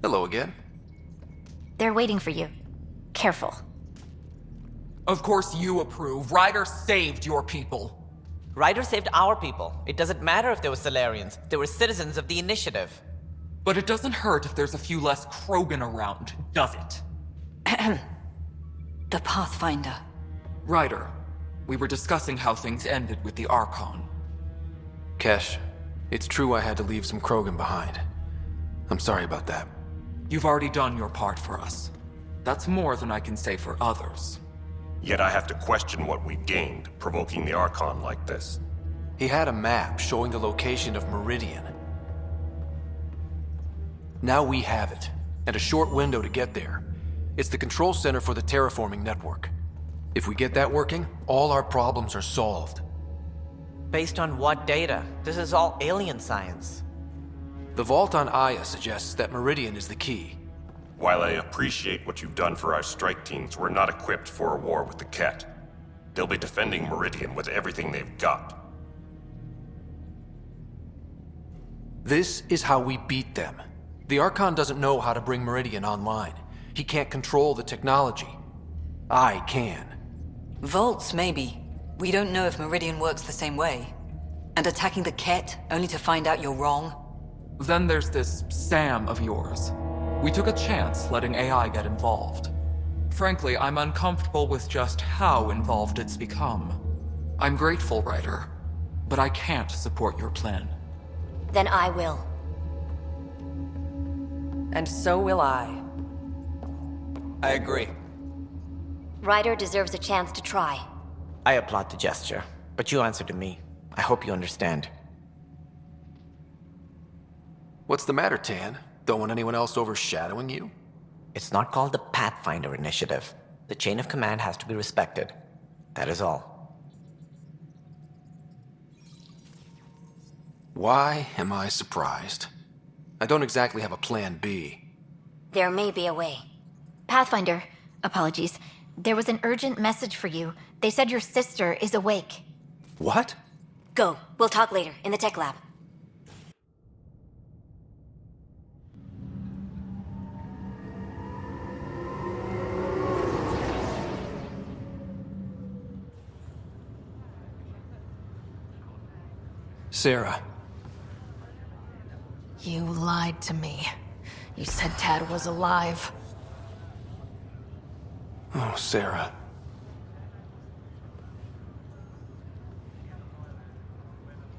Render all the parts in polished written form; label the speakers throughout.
Speaker 1: Hello again.
Speaker 2: They're waiting for you. Careful.
Speaker 3: Of course you approve. Ryder saved your people.
Speaker 4: Ryder saved our people. It doesn't matter if they were Solarians. They were citizens of the Initiative.
Speaker 3: But it doesn't hurt if there's a few less Krogan around, does it?
Speaker 5: The Pathfinder.
Speaker 3: Ryder, we were discussing how things ended with the Archon.
Speaker 1: Kesh, it's true I had to leave some Krogan behind. I'm sorry about that.
Speaker 3: You've already done your part for us. That's more than I can say for others.
Speaker 6: Yet I have to question what we gained, provoking the Archon like this.
Speaker 1: He had a map showing the location of Meridian. Now we have it, and a short window to get there. It's the control center for the terraforming network. If we get that working, all our problems are solved.
Speaker 4: Based on what data? This is all alien science.
Speaker 1: The vault on Aya suggests that Meridian is the key.
Speaker 6: While I appreciate what you've done for our strike teams, we're not equipped for a war with the Ket. They'll be defending Meridian with everything they've got.
Speaker 1: This is how we beat them. The Archon doesn't know how to bring Meridian online. He can't control the technology. I can.
Speaker 5: Vaults, maybe. We don't know if Meridian works the same way. And attacking the Ket, only to find out you're wrong?
Speaker 3: Then there's this Sam of yours. We took a chance letting AI get involved. Frankly, I'm uncomfortable with just how involved it's become. I'm grateful, Ryder, but I can't support your plan.
Speaker 2: Then I will.
Speaker 7: And so will I.
Speaker 4: I agree.
Speaker 2: Ryder deserves a chance to try.
Speaker 4: I applaud the gesture, but you answer to me. I hope you understand.
Speaker 1: What's the matter, Tan? Don't want anyone else overshadowing you?
Speaker 4: It's not called the Pathfinder Initiative. The chain of command has to be respected. That is all.
Speaker 1: Why am I surprised? I don't exactly have a plan B.
Speaker 2: There may be a way. Pathfinder, apologies. There was an urgent message for you. They said your sister is awake.
Speaker 1: What?
Speaker 2: Go. We'll talk later, in the tech lab.
Speaker 1: Sarah.
Speaker 8: You lied to me. You said Tad was alive.
Speaker 1: Oh, Sarah.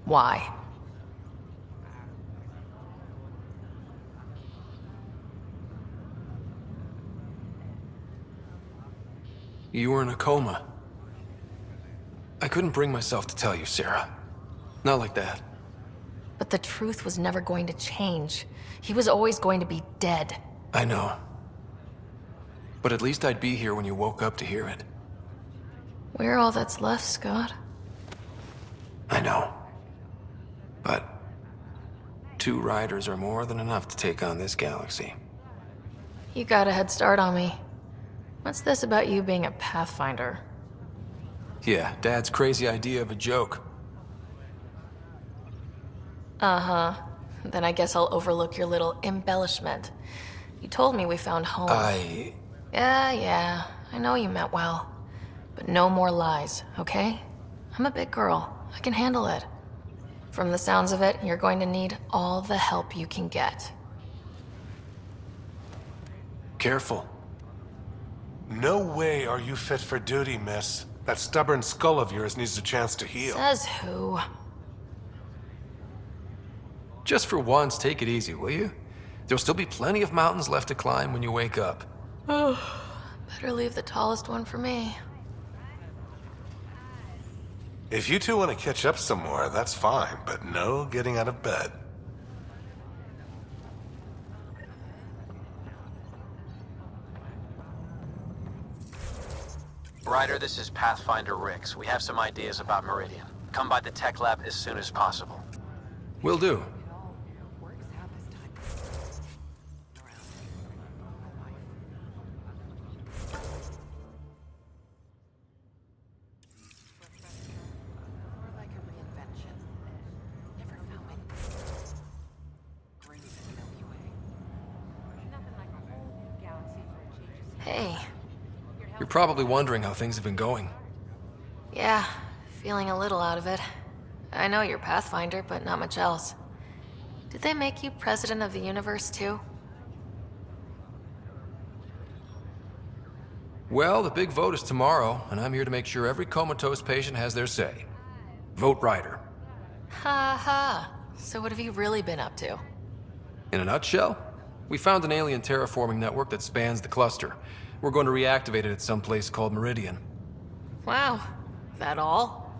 Speaker 8: Why?
Speaker 1: You were in a coma. I couldn't bring myself to tell you, Sarah. Not like that.
Speaker 8: But the truth was never going to change. He was always going to be dead.
Speaker 1: I know. But at least I'd be here when you woke up to hear it.
Speaker 8: We're all that's left, Scott.
Speaker 1: I know. But 2 riders are more than enough to take on this galaxy.
Speaker 8: You got a head start on me. What's this about you being a Pathfinder?
Speaker 1: Yeah, Dad's crazy idea of a joke.
Speaker 8: Uh-huh. Then I guess I'll overlook your little embellishment. You told me we found home. Yeah, I know you meant well. But no more lies, okay? I'm a big girl. I can handle it. From the sounds of it, you're going to need all the help you can get.
Speaker 1: Careful.
Speaker 9: No way are you fit for duty, miss. That stubborn skull of yours needs a chance to heal.
Speaker 8: Says who?
Speaker 1: Just for once, take it easy, will you? There'll still be plenty of mountains left to climb when you wake up.
Speaker 8: Oh, better leave the tallest one for me.
Speaker 9: If you two want to catch up some more, that's fine, but no getting out of bed.
Speaker 10: Ryder, this is Pathfinder Rix. We have some ideas about Meridian. Come by the tech lab as soon as possible.
Speaker 1: Will do.
Speaker 8: Hey.
Speaker 1: You're probably wondering how things have been going.
Speaker 8: Yeah, feeling a little out of it. I know you're Pathfinder, but not much else. Did they make you president of the universe, too?
Speaker 1: Well, the big vote is tomorrow, and I'm here to make sure every comatose patient has their say. Vote Ryder.
Speaker 8: Ha ha. So what have you really been up to?
Speaker 1: In a nutshell, we found an alien terraforming network that spans the cluster. We're going to reactivate it at some place called Meridian.
Speaker 8: Wow. That all?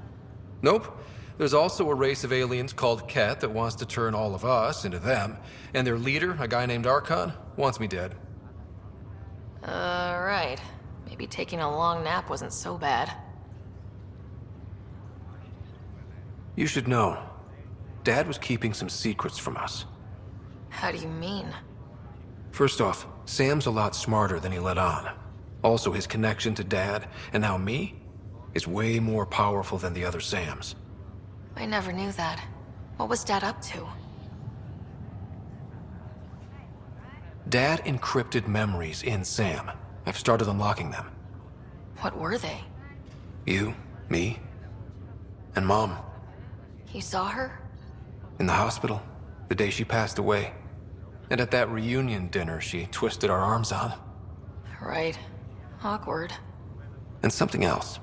Speaker 1: Nope. There's also a race of aliens called Ket that wants to turn all of us into them, and their leader, a guy named Archon, wants me dead.
Speaker 8: Right. Maybe taking a long nap wasn't so bad.
Speaker 1: You should know, Dad was keeping some secrets from us.
Speaker 8: How do you mean?
Speaker 1: First off, Sam's a lot smarter than he let on. Also, his connection to Dad, and now me, is way more powerful than the other Sams.
Speaker 8: I never knew that. What was Dad up to?
Speaker 1: Dad encrypted memories in Sam. I've started unlocking them.
Speaker 8: What were they?
Speaker 1: You, me, and Mom.
Speaker 8: You saw her?
Speaker 1: In the hospital, the day she passed away. And at that reunion dinner she twisted our arms on.
Speaker 8: Right. Awkward.
Speaker 1: And something else.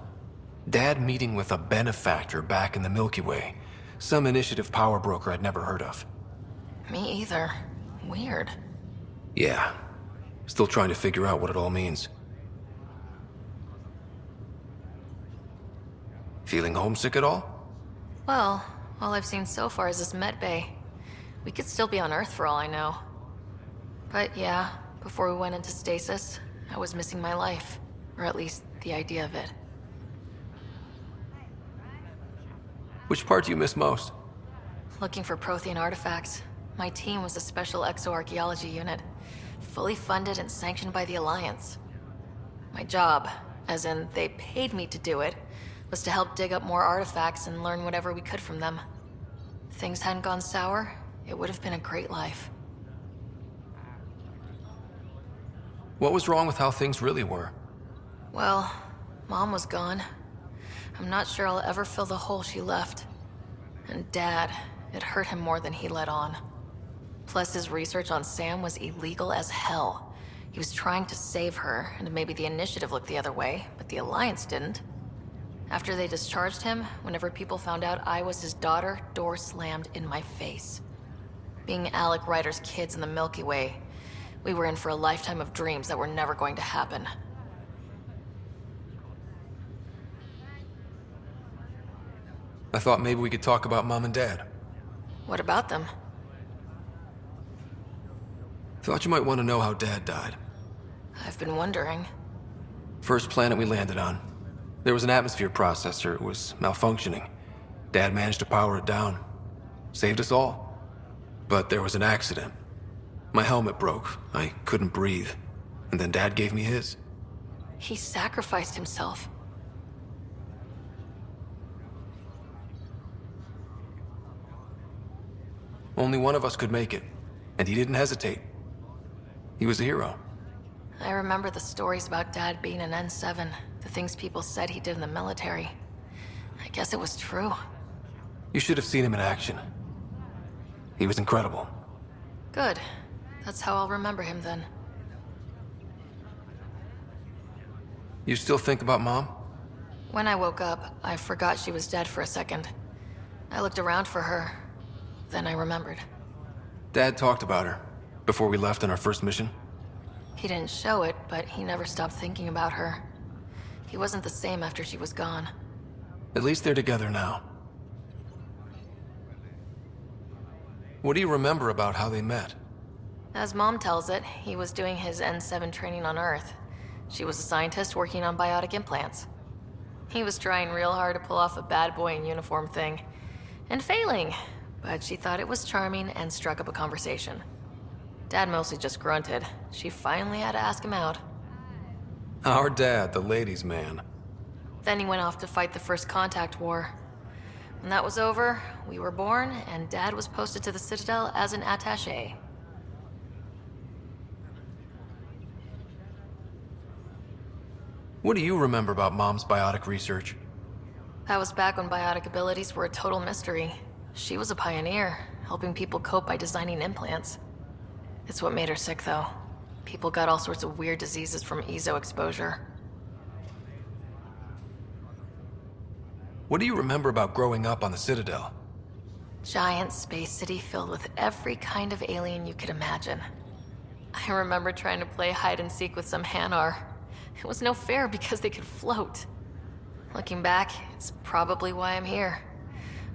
Speaker 1: Dad meeting with a benefactor back in the Milky Way. Some initiative power broker I'd never heard of.
Speaker 8: Me either. Weird.
Speaker 1: Yeah. Still trying to figure out what it all means. Feeling homesick at all?
Speaker 8: Well, all I've seen so far is this med bay. We could still be on Earth for all I know. But yeah, before we went into stasis, I was missing my life. Or at least the idea of it.
Speaker 1: Which part do you miss most?
Speaker 8: Looking for Prothean artifacts. My team was a special exoarchaeology unit, fully funded and sanctioned by the Alliance. My job, as in they paid me to do it, was to help dig up more artifacts and learn whatever we could from them. If things hadn't gone sour, it would have been a great life.
Speaker 1: What was wrong with how things really were?
Speaker 8: Well, Mom was gone. I'm not sure I'll ever fill the hole she left. And Dad, it hurt him more than he let on. Plus, his research on Sam was illegal as hell. He was trying to save her, and maybe the Initiative looked the other way, but the Alliance didn't. After they discharged him, whenever people found out I was his daughter, doors slammed in my face. Being Alec Ryder's kids in the Milky Way, we were in for a lifetime of dreams that were never going to happen.
Speaker 1: I thought maybe we could talk about Mom and Dad.
Speaker 8: What about them?
Speaker 1: Thought you might want to know how Dad died.
Speaker 8: I've been wondering.
Speaker 1: First planet we landed on. There was an atmosphere processor. It was malfunctioning. Dad managed to power it down. Saved us all. But there was an accident. My helmet broke. I couldn't breathe. And then Dad gave me his.
Speaker 8: He sacrificed himself.
Speaker 1: Only one of us could make it. And he didn't hesitate. He was a hero.
Speaker 8: I remember the stories about Dad being an N7, the things people said he did in the military. I guess it was true.
Speaker 1: You should have seen him in action. He was incredible.
Speaker 8: Good. That's how I'll remember him then.
Speaker 1: You still think about Mom?
Speaker 8: When I woke up, I forgot she was dead for a second. I looked around for her. Then I remembered.
Speaker 1: Dad talked about her before we left on our first mission.
Speaker 8: He didn't show it, but he never stopped thinking about her. He wasn't the same after she was gone.
Speaker 1: At least they're together now. What do you remember about how they met?
Speaker 8: As Mom tells it, he was doing his N7 training on Earth. She was a scientist working on biotic implants. He was trying real hard to pull off a bad boy in uniform thing. And failing, but she thought it was charming and struck up a conversation. Dad mostly just grunted. She finally had to ask him out.
Speaker 1: Our dad, the ladies' man.
Speaker 8: Then he went off to fight the First Contact War. When that was over, we were born, and Dad was posted to the Citadel as an attaché.
Speaker 1: What do you remember about Mom's biotic research?
Speaker 8: That was back when biotic abilities were a total mystery. She was a pioneer, helping people cope by designing implants. It's what made her sick, though. People got all sorts of weird diseases from EZO exposure.
Speaker 1: What do you remember about growing up on the Citadel?
Speaker 8: Giant space city filled with every kind of alien you could imagine. I remember trying to play hide and seek with some Hanar. It was no fair because they could float. Looking back, it's probably why I'm here.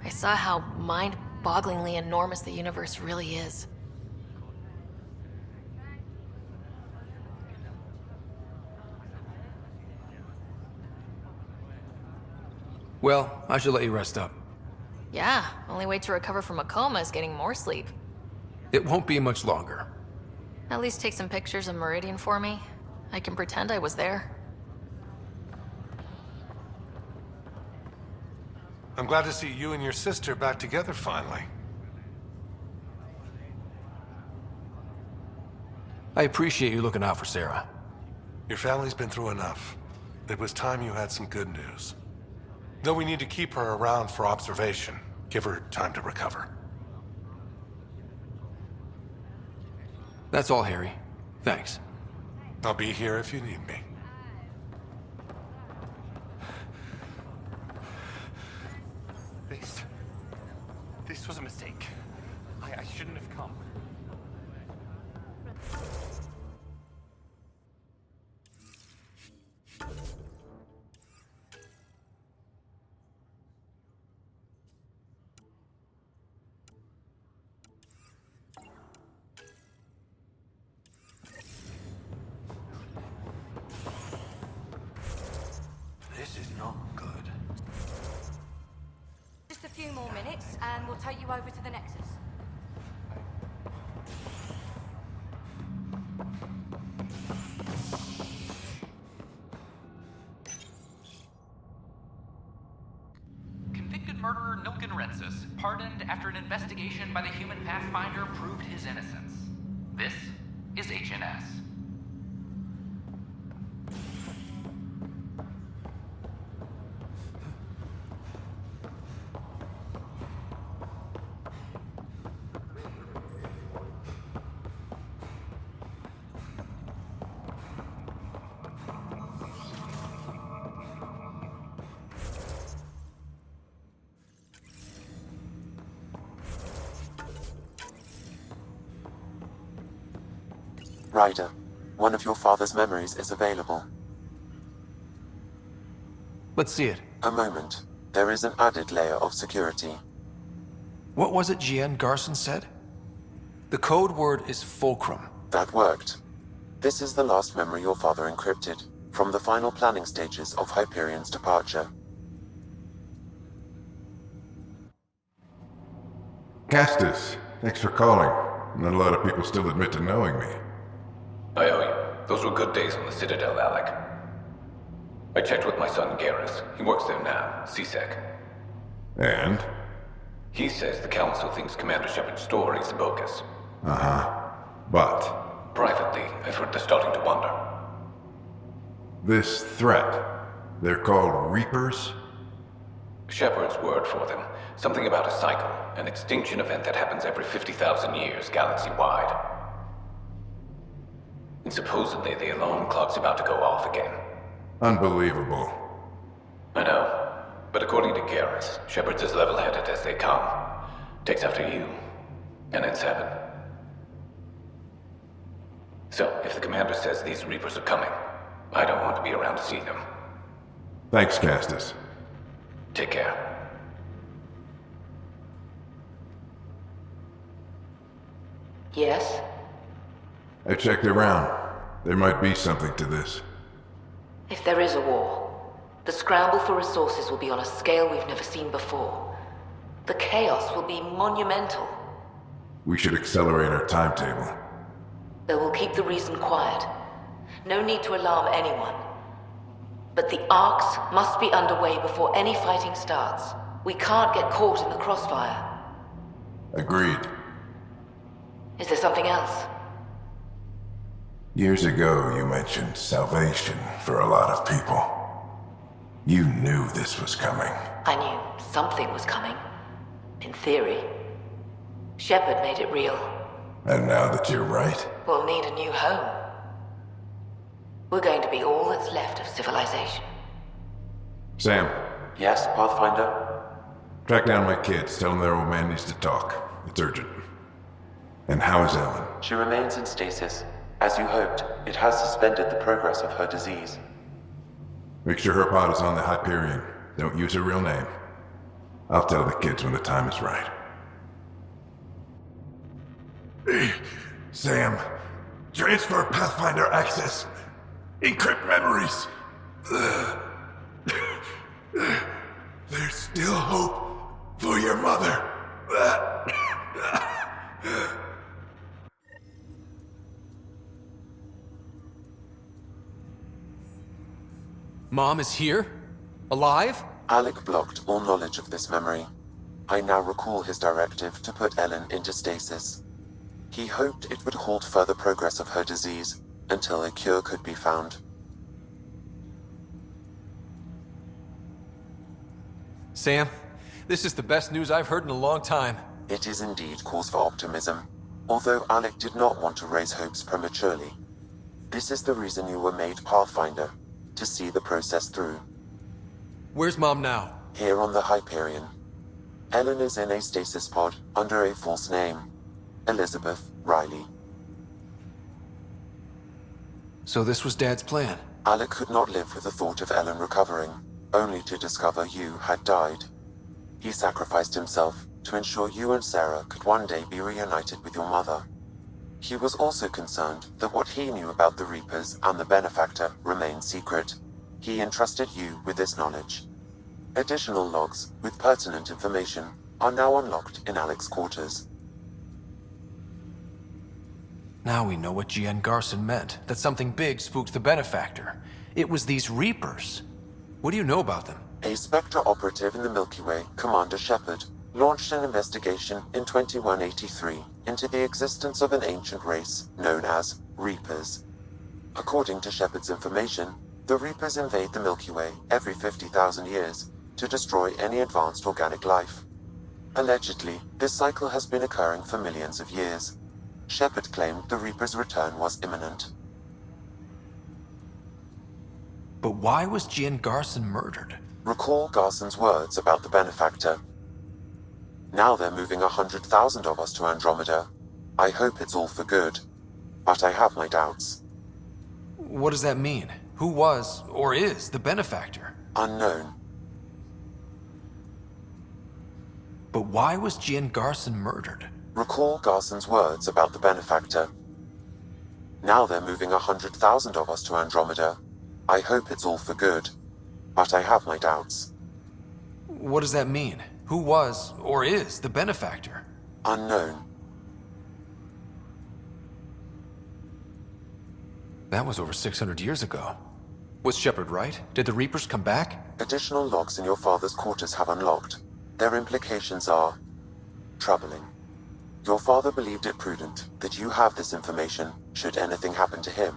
Speaker 8: I saw how mind-bogglingly enormous the universe really is.
Speaker 1: Well, I should let you rest up.
Speaker 8: Yeah, only way to recover from a coma is getting more sleep.
Speaker 1: It won't be much longer.
Speaker 8: At least take some pictures of Meridian for me. I can pretend I was there.
Speaker 9: I'm glad to see you and your sister back together finally.
Speaker 1: I appreciate you looking out for Sarah.
Speaker 9: Your family's been through enough. It was time you had some good news. Though we need to keep her around for observation, give her time to recover.
Speaker 1: That's all, Harry. Thanks.
Speaker 9: I'll be here if you need me.
Speaker 11: This was a mistake. I shouldn't have come.
Speaker 10: This is not good.
Speaker 12: Just a few more minutes, and we'll take you over to the Nexus.
Speaker 13: Convicted murderer Nilken Rensis, pardoned after an investigation by the human Pathfinder proved his innocence. This is HNS.
Speaker 14: Ryder, one of your father's memories is available.
Speaker 1: Let's see it.
Speaker 14: A moment. There is an added layer of security.
Speaker 1: What was it GN Garson said? The code word is Fulcrum.
Speaker 14: That worked. This is the last memory your father encrypted, from the final planning stages of Hyperion's departure.
Speaker 15: Castus, thanks for calling. Not a lot of people still admit to knowing me.
Speaker 16: I owe you. Those were good days on the Citadel, Alec. I checked with my son Garrus. He works there now, CSEC.
Speaker 15: And?
Speaker 16: He says the Council thinks Commander Shepard's story is bogus.
Speaker 15: Uh-huh. But?
Speaker 16: Privately, I've heard they're starting to wonder.
Speaker 15: This threat, they're called Reapers?
Speaker 16: Shepard's word for them. Something about a cycle, an extinction event that happens every 50,000 years, galaxy-wide. And supposedly the alarm clock's about to go off again.
Speaker 15: Unbelievable.
Speaker 16: I know. But according to Garrus, Shepard's as level-headed as they come. Takes after you. And then Seven. So, if the commander says these Reapers are coming, I don't want to be around to see them.
Speaker 15: Thanks, Castus.
Speaker 16: Take care.
Speaker 7: Yes?
Speaker 15: I checked around. There might be something to this.
Speaker 7: If there is a war, the scramble for resources will be on a scale we've never seen before. The chaos will be monumental.
Speaker 15: We should accelerate our timetable.
Speaker 7: They will keep the reason quiet. No need to alarm anyone. But the arcs must be underway before any fighting starts. We can't get caught in the crossfire.
Speaker 15: Agreed.
Speaker 7: Is there something else?
Speaker 15: Years ago, you mentioned salvation for a lot of people. You knew this was coming.
Speaker 7: I knew something was coming. In theory. Shepard made it real.
Speaker 15: And now that you're right,
Speaker 7: We'll need a new home. We're going to be all that's left of civilization.
Speaker 15: Sam,
Speaker 14: Yes, Pathfinder?
Speaker 15: track down my kids. Tell them their old man needs to talk. It's urgent. And how is Ellen?
Speaker 14: She remains in stasis. As you hoped, it has suspended the progress of her disease.
Speaker 15: Make sure her pod is on the Hyperion. Don't use her real name. I'll tell the kids when the time is right. Sam, transfer Pathfinder access. Encrypt memories. There's still hope for your mother.
Speaker 1: Mom is here? Alive?
Speaker 14: Alec blocked all knowledge of this memory. I now recall his directive to put Ellen into stasis. He hoped it would halt further progress of her disease until a cure could be found.
Speaker 1: Sam, this is the best news I've heard in a long time.
Speaker 14: It is indeed cause for optimism, although Alec did not want to raise hopes prematurely. This is the reason you were made Pathfinder, to see the process through.
Speaker 1: Where's Mom now?
Speaker 14: Here on the Hyperion. Ellen is in a stasis pod under a false name, Elizabeth Riley.
Speaker 1: So this was Dad's plan?
Speaker 14: Alec could not live with the thought of Ellen recovering, only to discover you had died. He sacrificed himself to ensure you and Sarah could one day be reunited with your mother. He was also concerned that what he knew about the Reapers and the Benefactor remained secret. He entrusted you with this knowledge. Additional logs with pertinent information are now unlocked in Alec's quarters.
Speaker 1: Now we know what G.N. Garson meant, that something big spooked the Benefactor. It was these Reapers. What do you know about them?
Speaker 14: A Spectre operative in the Milky Way, Commander Shepard, launched an investigation in 2183 into the existence of an ancient race known as Reapers. According to Shepard's information, the Reapers invade the Milky Way every 50,000 years to destroy any advanced organic life. Allegedly, this cycle has been occurring for millions of years. Shepard claimed the Reapers' return was imminent.
Speaker 1: But why was G.N. Garson murdered?
Speaker 14: Recall Garson's words about the Benefactor. Now they're moving 100,000 of us to Andromeda. I hope it's all for good, but I have my doubts.
Speaker 1: What does that mean? Who was, or is, the Benefactor?
Speaker 14: Unknown.
Speaker 1: But why was G.N. Garson murdered?
Speaker 14: Recall Garson's words about the Benefactor. Now they're moving 100,000 of us to Andromeda. I hope it's all for good, but I have my doubts.
Speaker 1: What does that mean? Who was, or is, the Benefactor?
Speaker 14: Unknown.
Speaker 1: That was over 600 years ago. Was Shepard right? Did the Reapers come back?
Speaker 14: Additional logs in your father's quarters have unlocked. Their implications are troubling. Your father believed it prudent that you have this information should anything happen to him.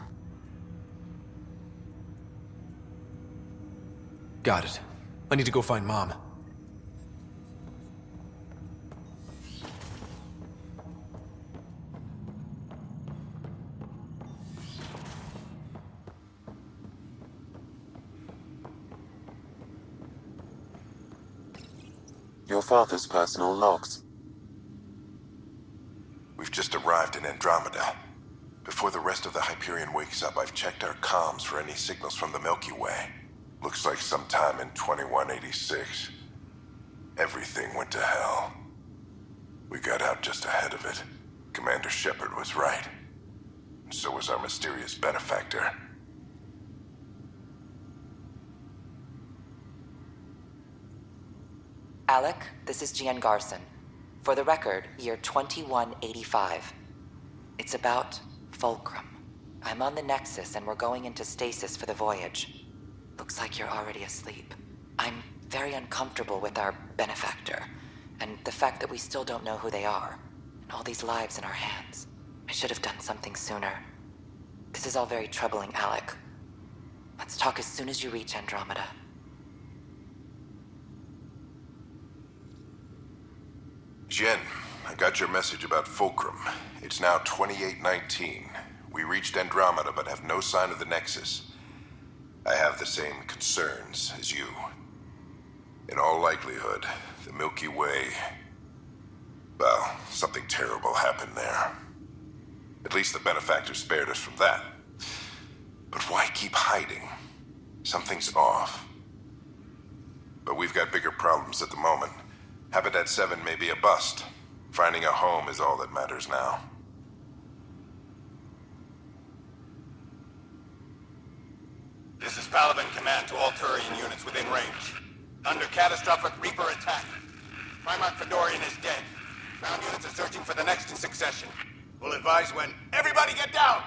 Speaker 1: Got it. I need to go find Mom.
Speaker 14: Your father's personal logs.
Speaker 15: We've just arrived in Andromeda. Before the rest of the Hyperion wakes up, I've checked our comms for any signals from the Milky Way. Looks like sometime in 2186. Everything went to hell. We got out just ahead of it. Commander Shepard was right. And so was our mysterious Benefactor.
Speaker 17: Alec, this is G.N. Garson. For the record, year 2185. It's about Fulcrum. I'm on the Nexus and we're going into stasis for the voyage. Looks like you're already asleep. I'm very uncomfortable with our Benefactor, and the fact that we still don't know who they are, and all these lives in our hands. I should have done something sooner. This is all very troubling, Alec. Let's talk as soon as you reach Andromeda.
Speaker 15: Jen, I got your message about Fulcrum. It's now 2819. We reached Andromeda but have no sign of the Nexus. I have the same concerns as you. In all likelihood, the Milky Way... well, something terrible happened there. At least the benefactor spared us from that. But why keep hiding? Something's off. But we've got bigger problems at the moment. Habitat 7 may be a bust. Finding a home is all that matters now.
Speaker 18: This is Paladin Command to all Turian units within range. Under catastrophic Reaper attack. Primarch Fedorian is dead. Ground units are searching for the next in succession. We'll advise when... Everybody get down!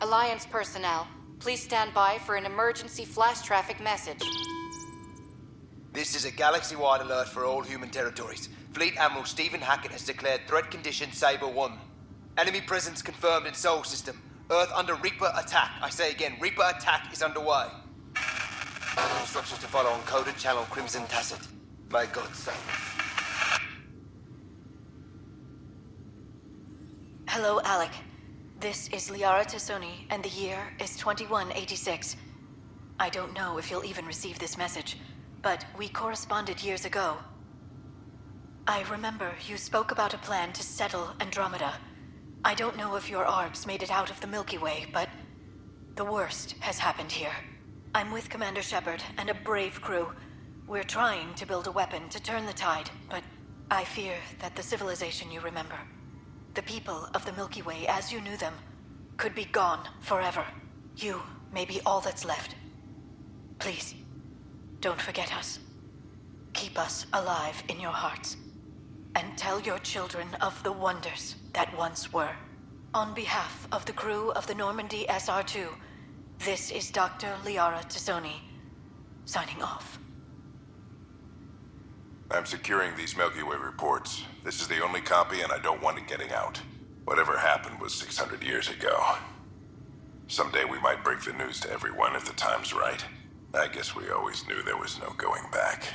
Speaker 12: Alliance personnel, please stand by for an emergency flash traffic message.
Speaker 19: This is a galaxy-wide alert for all human territories. Fleet Admiral Stephen Hackett has declared threat condition Saber 1. Enemy presence confirmed in Sol System. Earth under Reaper attack. I say again, Reaper attack is underway. Instructions to follow on coded channel Crimson Tacit. May God save us.
Speaker 2: Hello, Alec. This is Liara Tassoni, and the year is 2186. I don't know if you'll even receive this message, but we corresponded years ago. I remember you spoke about a plan to settle Andromeda. I don't know if your ARGs made it out of the Milky Way, but the worst has happened here. I'm with Commander Shepard and a brave crew. We're trying to build a weapon to turn the tide, but I fear that the civilization you remember, the people of the Milky Way as you knew them, could be gone forever. You may be all that's left. Please, don't forget us. Keep us alive in your hearts. And tell your children of the wonders that once were. On behalf of the crew of the Normandy SR2, this is Dr. Liara Tassoni, signing off.
Speaker 15: I'm securing these Milky Way reports. This is the only copy, and I don't want it getting out. Whatever happened was 600 years ago. Someday we might break the news to everyone if the time's right. I guess we always knew there was no going back.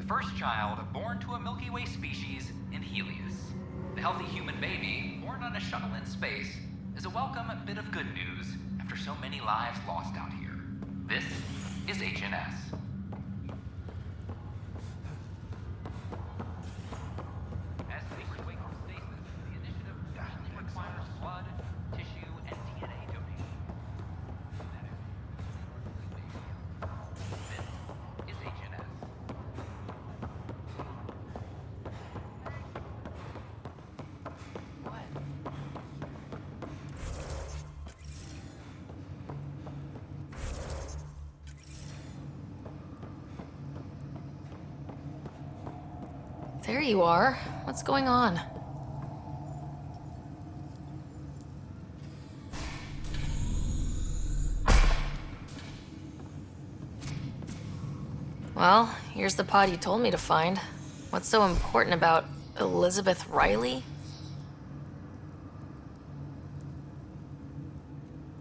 Speaker 13: First child born to a Milky Way species in Helios. The healthy human baby, born on a shuttle in space, is a welcome bit of good news after so many lives lost out here. This is HNS. As they wake from stasis, the initiative only requires blood, tissue, and DNA donation. This is HNS.
Speaker 8: There you are. What's going on? Well, here's the pod you told me to find. What's so important about Elizabeth Riley?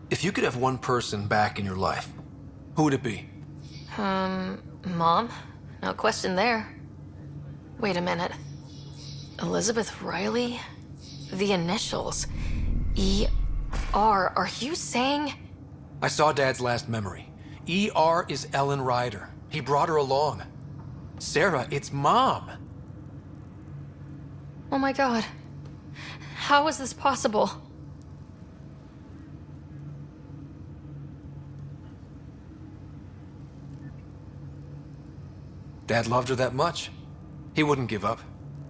Speaker 1: If you could have one person back in your life, who would it be?
Speaker 8: Mom? No question there. Wait a minute. Elizabeth Riley? The initials. E.R. Are you saying?
Speaker 1: I saw Dad's last memory. E.R. is Ellen Ryder. He brought her along. Sarah, it's Mom.
Speaker 8: Oh my god. How is this possible?
Speaker 1: Dad loved her that much. He wouldn't give up,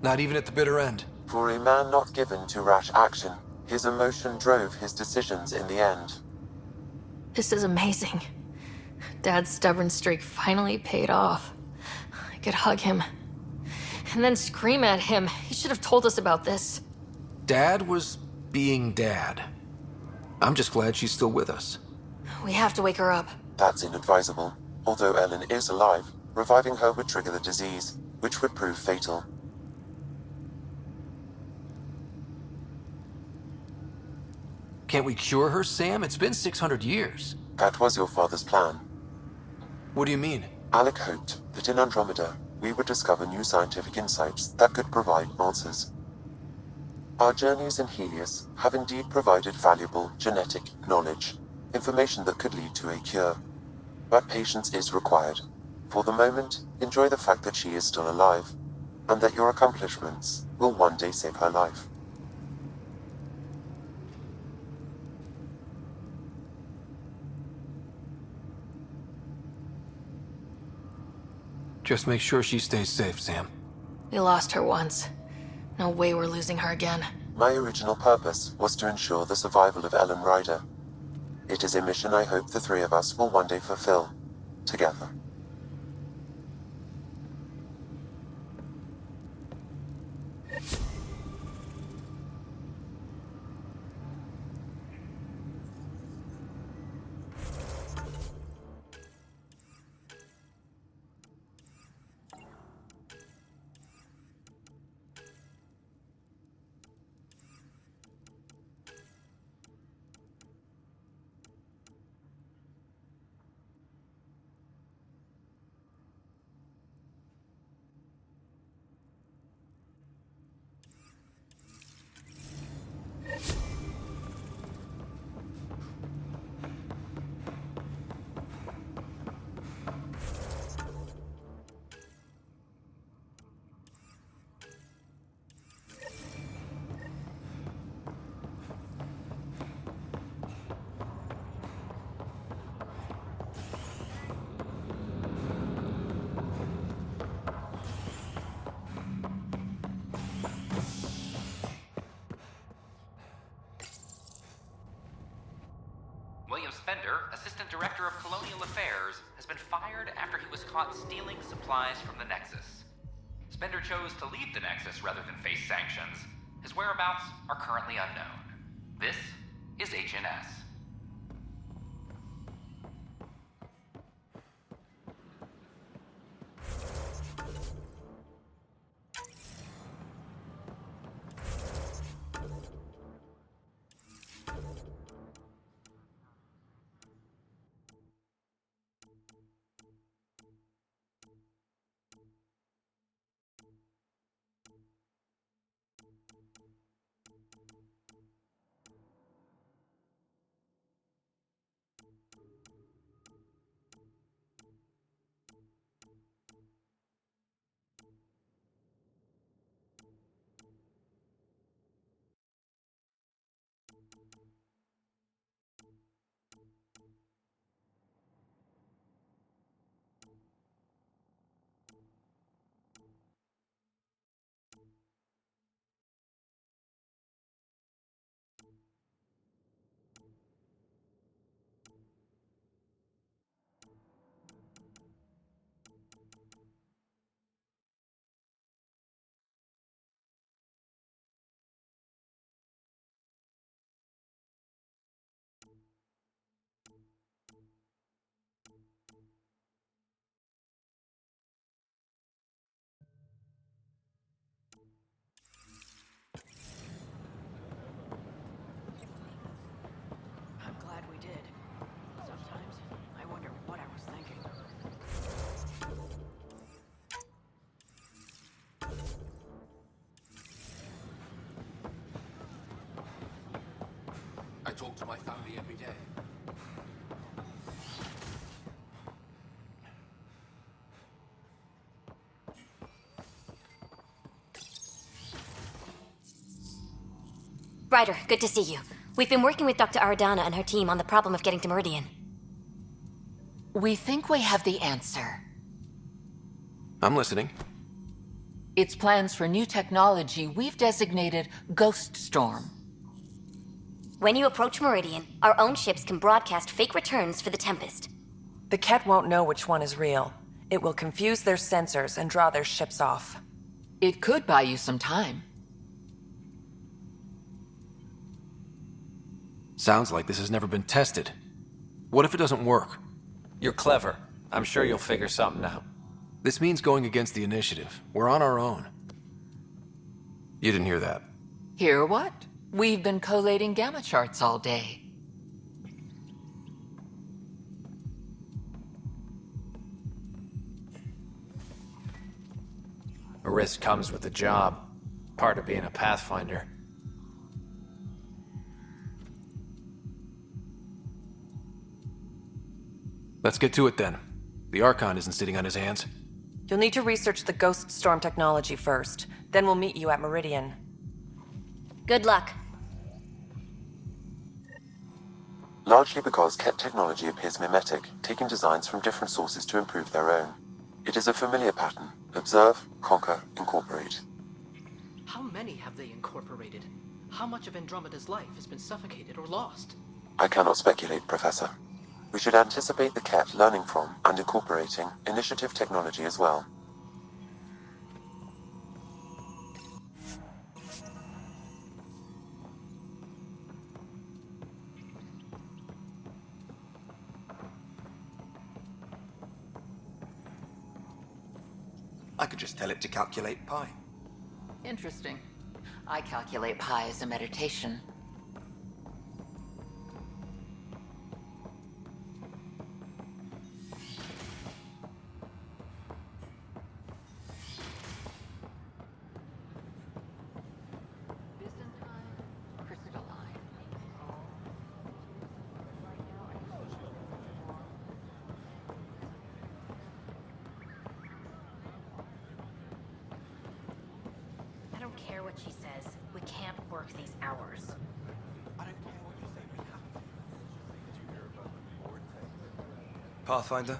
Speaker 1: not even at the bitter end.
Speaker 14: For a man not given to rash action, his emotion drove his decisions in the end.
Speaker 8: This is amazing. Dad's stubborn streak finally paid off. I could hug him. And then scream at him. He should have told us about this.
Speaker 1: Dad was being Dad. I'm just glad she's still with us.
Speaker 8: We have to wake her up.
Speaker 14: That's inadvisable. Although Ellen is alive, reviving her would trigger the disease, which would prove fatal.
Speaker 1: Can't we cure her, Sam? It's been 600 years.
Speaker 14: That was your father's plan.
Speaker 1: What do you mean?
Speaker 14: Alec hoped that in Andromeda, we would discover new scientific insights that could provide answers. Our journeys in Helios have indeed provided valuable genetic knowledge, information that could lead to a cure. But patience is required. For the moment, enjoy the fact that she is still alive, and that your accomplishments will one day save her life.
Speaker 1: Just make sure she stays safe, Sam.
Speaker 8: We lost her once. No way we're losing her again.
Speaker 14: My original purpose was to ensure the survival of Ellen Ryder. It is a mission I hope the three of us will one day fulfill, together.
Speaker 13: William Spender, Assistant Director of Colonial Affairs, has been fired after he was caught stealing supplies from the Nexus. Spender chose to leave the Nexus rather than face sanctions. His whereabouts are currently unknown. This is HNS.
Speaker 2: I'm glad we did. Sometimes I wonder what I was thinking.
Speaker 1: I talk to my family every day.
Speaker 20: Ryder, good to see you. We've been working with Dr. Aradana and her team on the problem of getting to Meridian.
Speaker 17: We think we have the answer.
Speaker 1: I'm listening.
Speaker 7: It's plans for new technology we've designated Ghost Storm.
Speaker 20: When you approach Meridian, our own ships can broadcast fake returns for the Tempest.
Speaker 21: The Ket won't know which one is real. It will confuse their sensors and draw their ships off.
Speaker 7: It could buy you some time.
Speaker 1: Sounds like this has never been tested. What if it doesn't work?
Speaker 10: You're clever. I'm sure you'll figure something out.
Speaker 1: This means going against the initiative. We're on our own. You didn't hear that.
Speaker 7: Hear what? We've been collating gamma charts all day.
Speaker 10: A risk comes with the job. Part of being a Pathfinder.
Speaker 1: Let's get to it then. The Archon isn't sitting on his hands.
Speaker 21: You'll need to research the Ghost Storm technology first. Then we'll meet you at Meridian.
Speaker 20: Good luck.
Speaker 14: Largely because Ket technology appears mimetic, taking designs from different sources to improve their own. It is a familiar pattern. Observe, conquer, incorporate.
Speaker 22: How many have they incorporated? How much of Andromeda's life has been suffocated or lost?
Speaker 14: I cannot speculate, Professor. We should anticipate the Ket learning from and incorporating initiative technology as well.
Speaker 19: I could just tell it to calculate pi.
Speaker 7: Interesting. I calculate pi as a meditation.
Speaker 23: I don't care what she says. We can't work these hours.
Speaker 19: Pathfinder?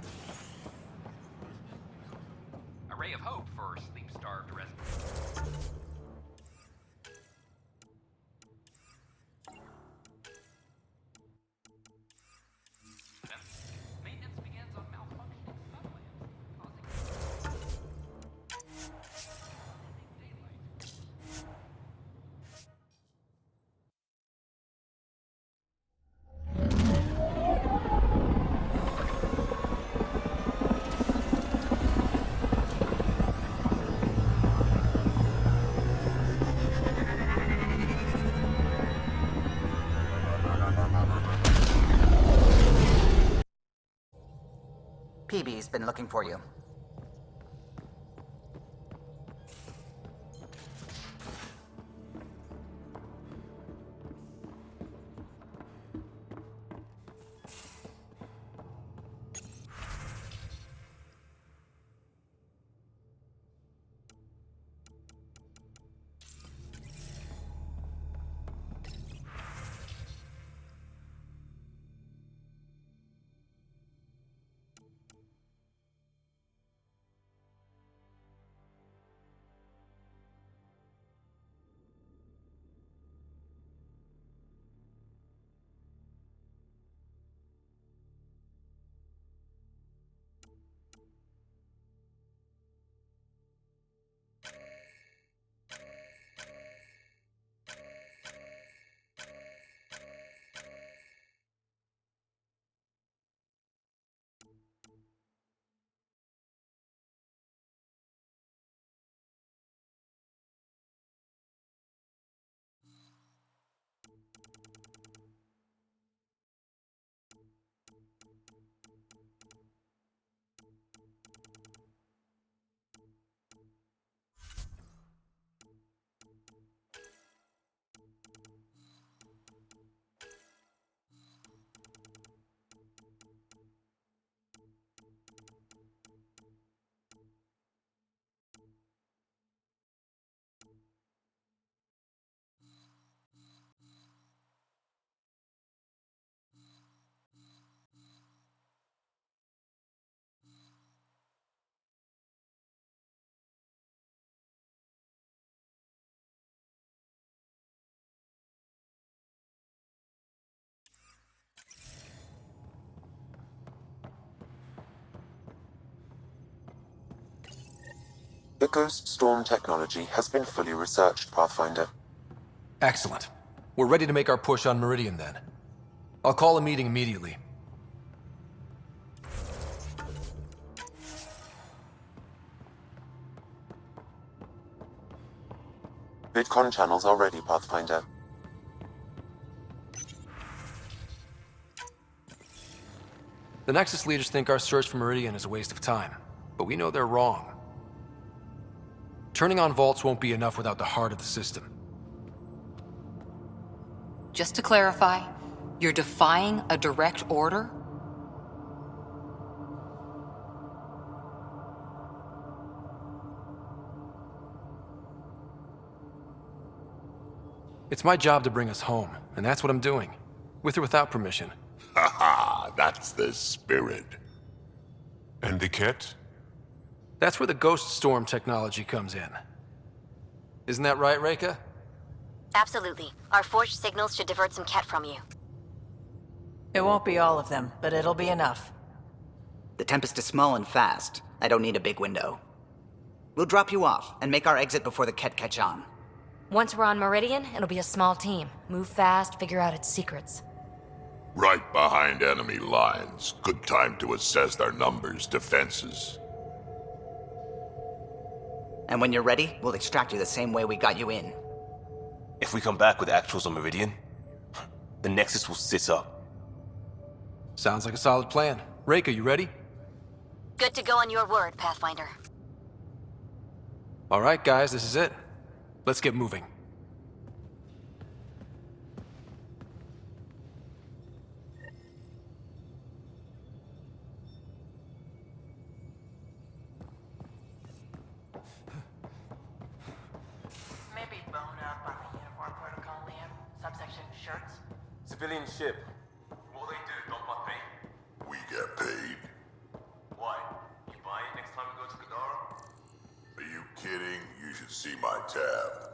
Speaker 13: A ray of hope for sleep-starved residents. Maintenance begins on malfunctioning sublamps, causing...
Speaker 24: PB's been looking for you.
Speaker 14: The Ghost Storm technology has been fully researched, Pathfinder.
Speaker 1: Excellent. We're ready to make our push on Meridian then. I'll call a meeting immediately.
Speaker 14: VidCon channels are ready, Pathfinder.
Speaker 1: The Nexus leaders think our search for Meridian is a waste of time, but we know they're wrong. Turning on vaults won't be enough without the heart of the system.
Speaker 12: Just to clarify, you're defying a direct order?
Speaker 1: It's my job to bring us home, and that's what I'm doing. With or without permission.
Speaker 3: Haha, that's the spirit.
Speaker 15: And the kit?
Speaker 1: That's where the Ghost Storm technology comes in. Isn't that right, Reika?
Speaker 20: Absolutely. Our forged signals should divert some Ket from you.
Speaker 21: It won't be all of them, but it'll be enough.
Speaker 5: The Tempest is small and fast. I don't need a big window. We'll drop you off and make our exit before the Ket catch on.
Speaker 20: Once we're on Meridian, it'll be a small team. Move fast, figure out its secrets.
Speaker 3: Right behind enemy lines. Good time to assess their numbers, defenses.
Speaker 5: And when you're ready, we'll extract you the same way we got you in.
Speaker 6: If we come back with actuals on Meridian, the Nexus will sit up.
Speaker 1: Sounds like a solid plan. Reika, you ready?
Speaker 20: Good to go on your word, Pathfinder.
Speaker 1: All right, guys, this is it. Let's get moving.
Speaker 22: Maybe bone up on the uniform protocol, Liam. Subsection shirts.
Speaker 6: Civilian ship. What they do, don't butt pay?
Speaker 3: We get paid.
Speaker 6: Why? You buy it next time we go to Kadara?
Speaker 3: Are you kidding? You should see my tab.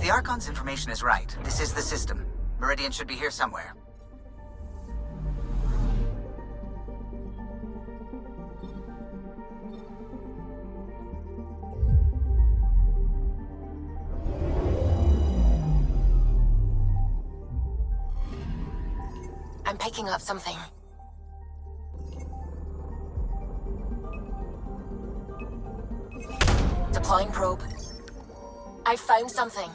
Speaker 5: The Archon's information is right. This is the system. Meridian should be here somewhere.
Speaker 20: I'm picking up something. Deploying probe. I found something.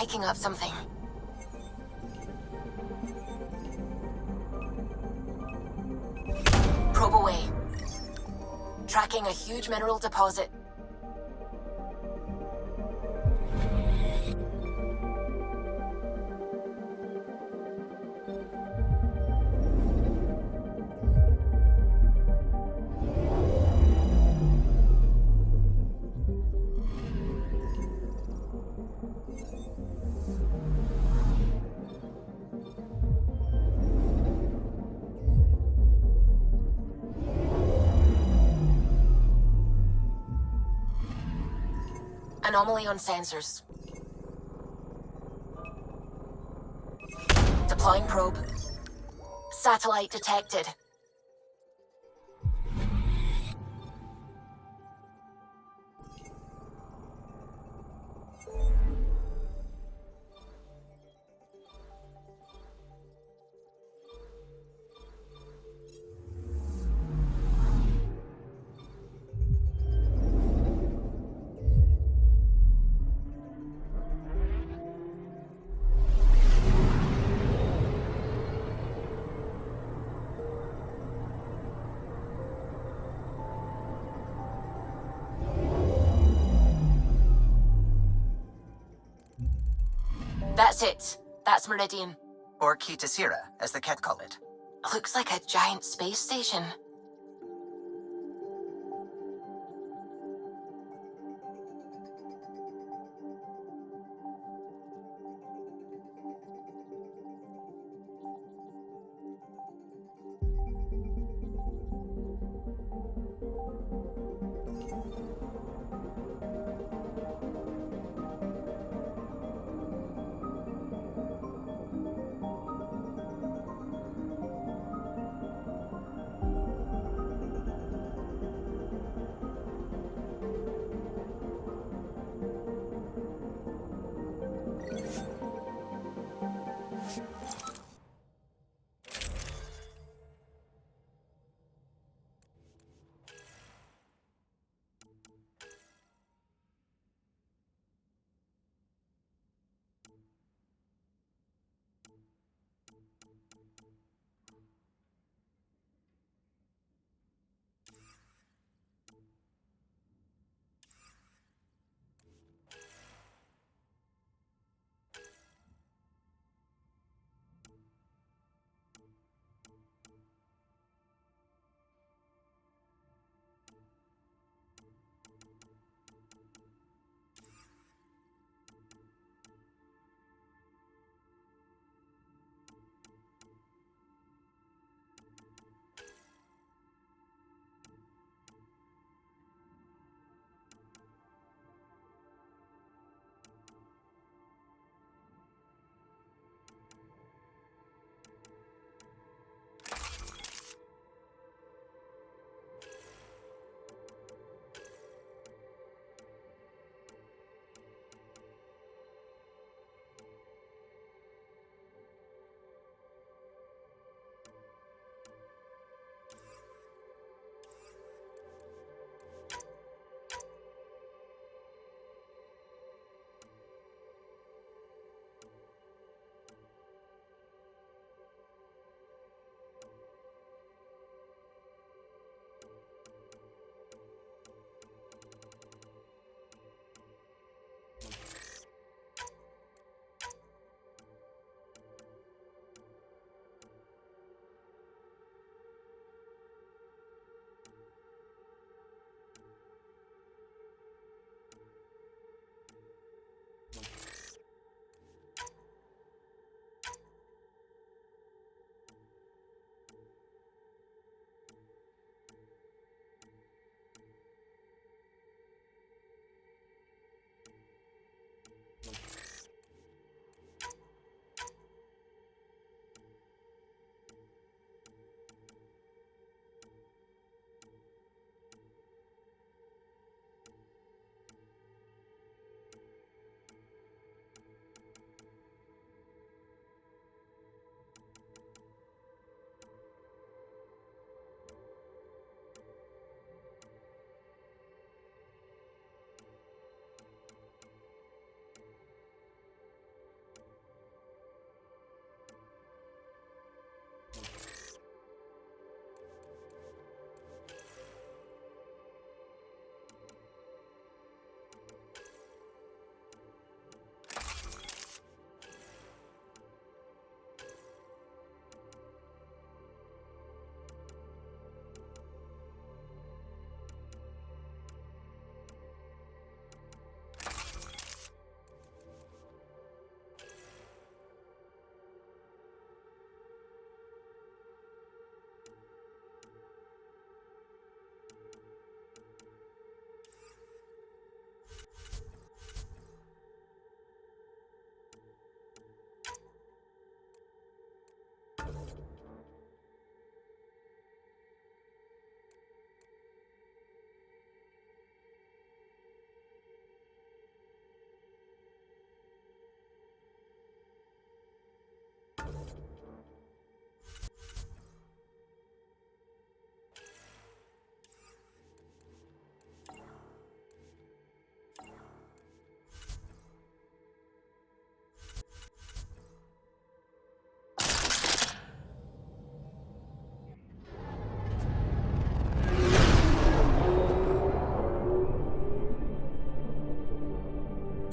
Speaker 8: picking up something. Probe away. Tracking a huge mineral deposit. Anomaly on sensors. Deploying probe. Satellite detected. That's it. That's Meridian.
Speaker 5: Or Kitasira, as the Ket call it.
Speaker 8: Looks like a giant space station.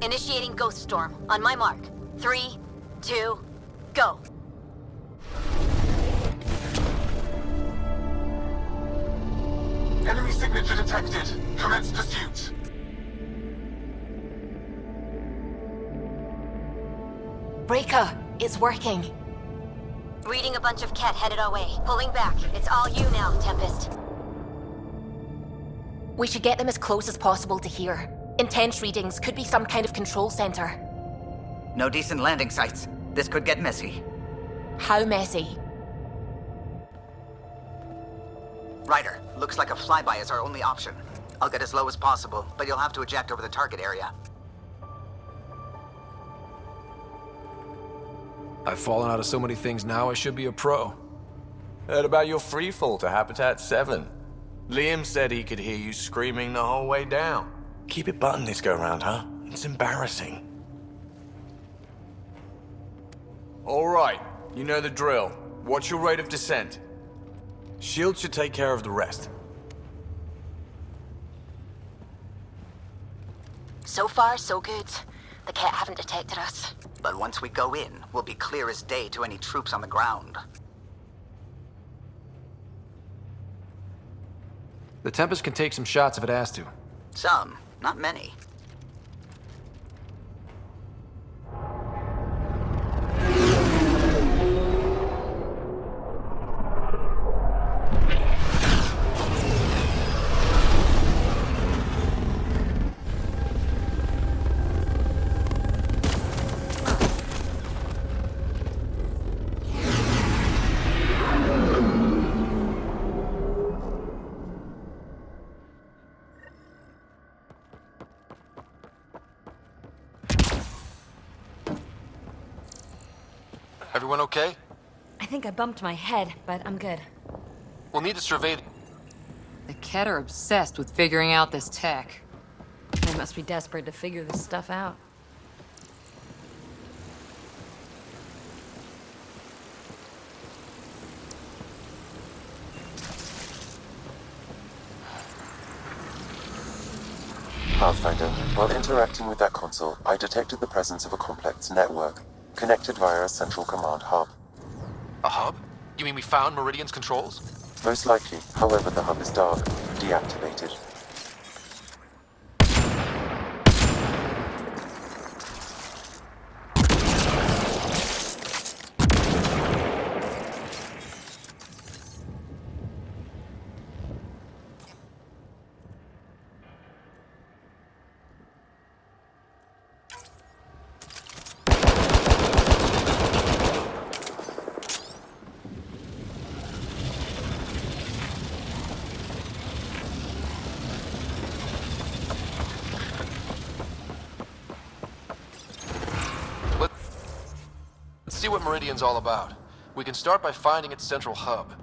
Speaker 20: Initiating Ghost Storm. On my mark. 3, 2, go.
Speaker 18: Enemy signature detected. Commence pursuit.
Speaker 20: Breaker, it's working. Reading a bunch of Ket headed our way. Pulling back. It's all you now, Tempest. We should get them as close as possible to here. Intense readings could be some kind of control center.
Speaker 5: No decent landing sites. This could get messy.
Speaker 20: How messy?
Speaker 5: Ryder, looks like a flyby is our only option. I'll get as low as possible, but you'll have to eject over the target area.
Speaker 1: I've fallen out of so many things now, I should be a pro.
Speaker 4: Heard about your freefall to Habitat 7. Liam said he could hear you screaming the whole way down. Keep it buttoned this go-round, huh? It's embarrassing. All right, you know the drill. What's your rate of descent? Shield should take care of the rest.
Speaker 20: So far, so good. The Ket haven't detected us.
Speaker 5: But once we go in, we'll be clear as day to any troops on the ground.
Speaker 1: The Tempest can take some shots if it has to.
Speaker 5: Some, not many.
Speaker 1: Everyone okay?
Speaker 23: I think I bumped my head, but I'm good.
Speaker 1: We'll need to survey...
Speaker 12: The Ket are obsessed with figuring out this tech.
Speaker 23: They must be desperate to figure this stuff out.
Speaker 14: Pathfinder, while interacting with that console, I detected the presence of a complex network, connected via a central command hub.
Speaker 1: A hub? You mean we found Meridian's controls?
Speaker 14: Most likely, however, the hub is dark, deactivated.
Speaker 1: Let's see what Meridian's all about. We can start by finding its central hub.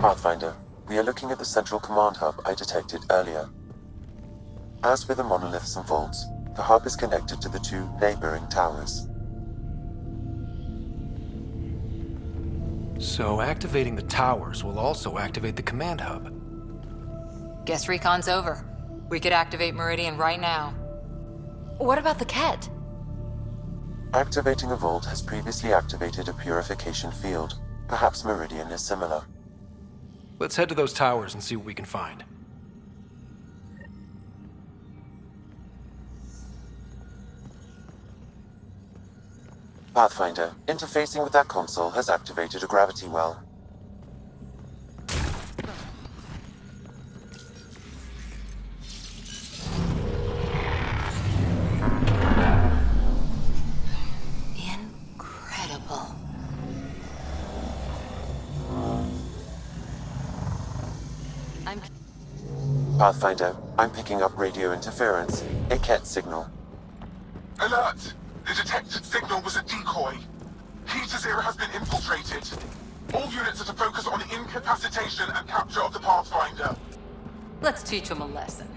Speaker 14: Pathfinder, we are looking at the central command hub I detected earlier. As with the monoliths and vaults, the hub is connected to the two neighboring towers.
Speaker 1: So activating the towers will also activate the command hub.
Speaker 12: Guess recon's over. We could activate Meridian right now.
Speaker 20: What about the Ket?
Speaker 14: Activating a vault has previously activated a purification field. Perhaps Meridian is similar.
Speaker 1: Let's head to those towers and see what we can find.
Speaker 14: Pathfinder, interfacing with that console has activated a gravity well.
Speaker 17: Incredible.
Speaker 14: Pathfinder, I'm picking up radio interference, a Ket signal.
Speaker 18: Alert! The detected signal was a decoy. Heaters era has been infiltrated.
Speaker 9: All units are to focus on incapacitation and capture of the Pathfinder.
Speaker 11: Let's teach them a lesson.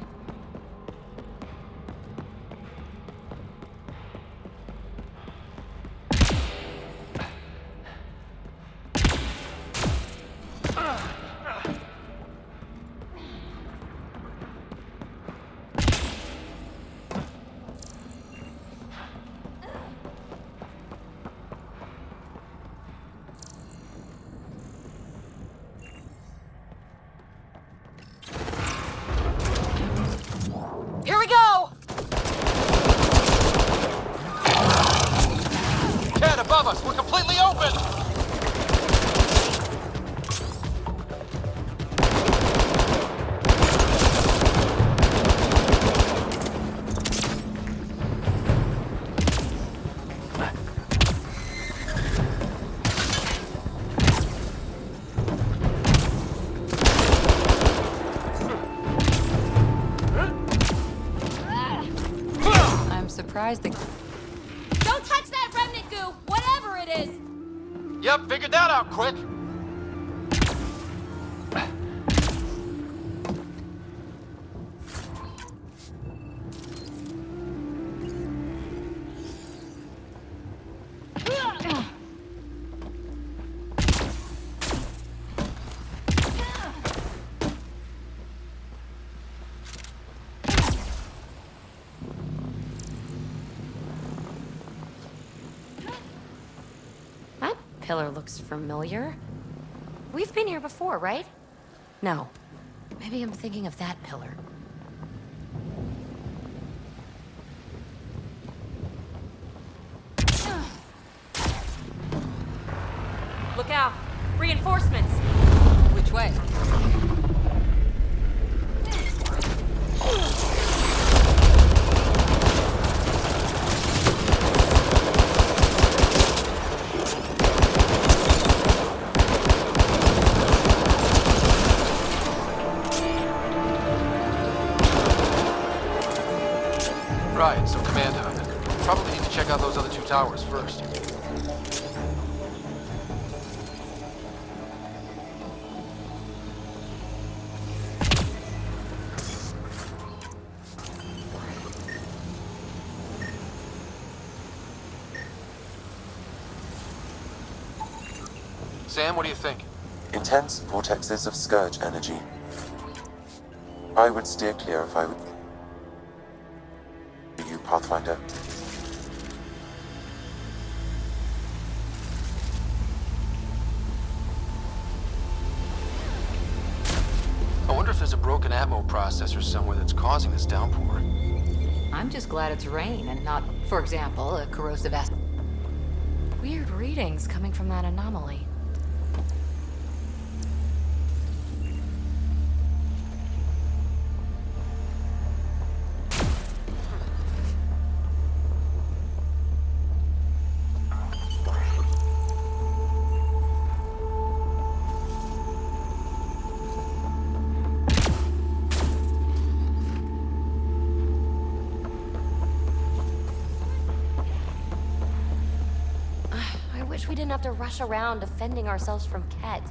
Speaker 20: Here we go!
Speaker 10: Cat above us! We're completely open!
Speaker 11: I'm surprised the...
Speaker 20: Don't touch that remnant goo, whatever it is!
Speaker 10: Yep, figured that out quick.
Speaker 23: That pillar looks familiar. We've been here before, right? No. Maybe I'm thinking of that pillar.
Speaker 20: Look out! Reinforcements!
Speaker 11: Which way?
Speaker 1: Right, so Commander, probably need to check out those other two towers first. Sam, what do you think?
Speaker 14: Intense vortexes of scourge energy. I would steer clear if I were you, Pathfinder.
Speaker 1: I wonder if there's a broken Atmo processor somewhere that's causing this downpour.
Speaker 11: I'm just glad it's rain and not, for example, a corrosive acid.
Speaker 23: Weird readings coming from that anomaly. I wish we didn't have to rush around defending ourselves from Ket.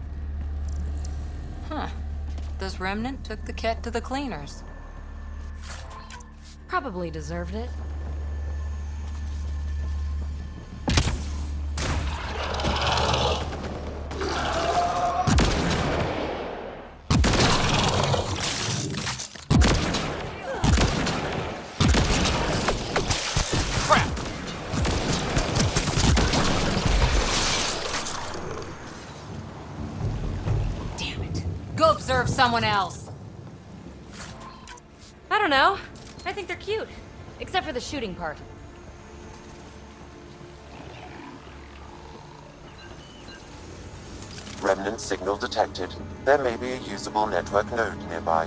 Speaker 11: Huh. This remnant took the Ket to the cleaners.
Speaker 23: Probably deserved it.
Speaker 11: Go observe someone else.
Speaker 20: I don't know. I think they're cute. Except for the shooting part.
Speaker 14: Remnant signal detected. There may be a usable network node nearby.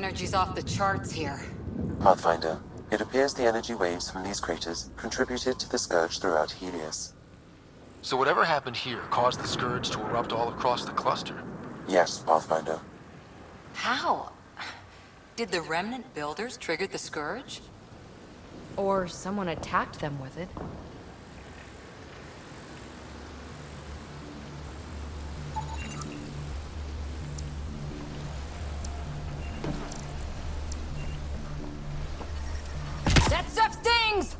Speaker 11: energy's off the charts here.
Speaker 14: Pathfinder, it appears the energy waves from these craters contributed to the scourge throughout Helios.
Speaker 1: So whatever happened here caused the Scourge to erupt all across the cluster?
Speaker 14: Yes, Pathfinder.
Speaker 11: How? Did the Remnant builders trigger the Scourge?
Speaker 23: Or someone attacked them with it.
Speaker 11: That stuff stings!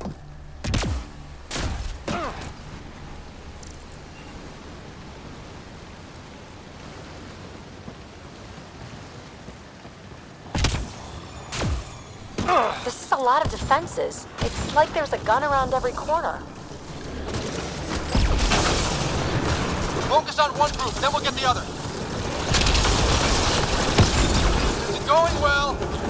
Speaker 23: This is a lot of defenses. It's like there's a gun around every corner.
Speaker 1: Focus on one group, then we'll get the other. This isn't going well.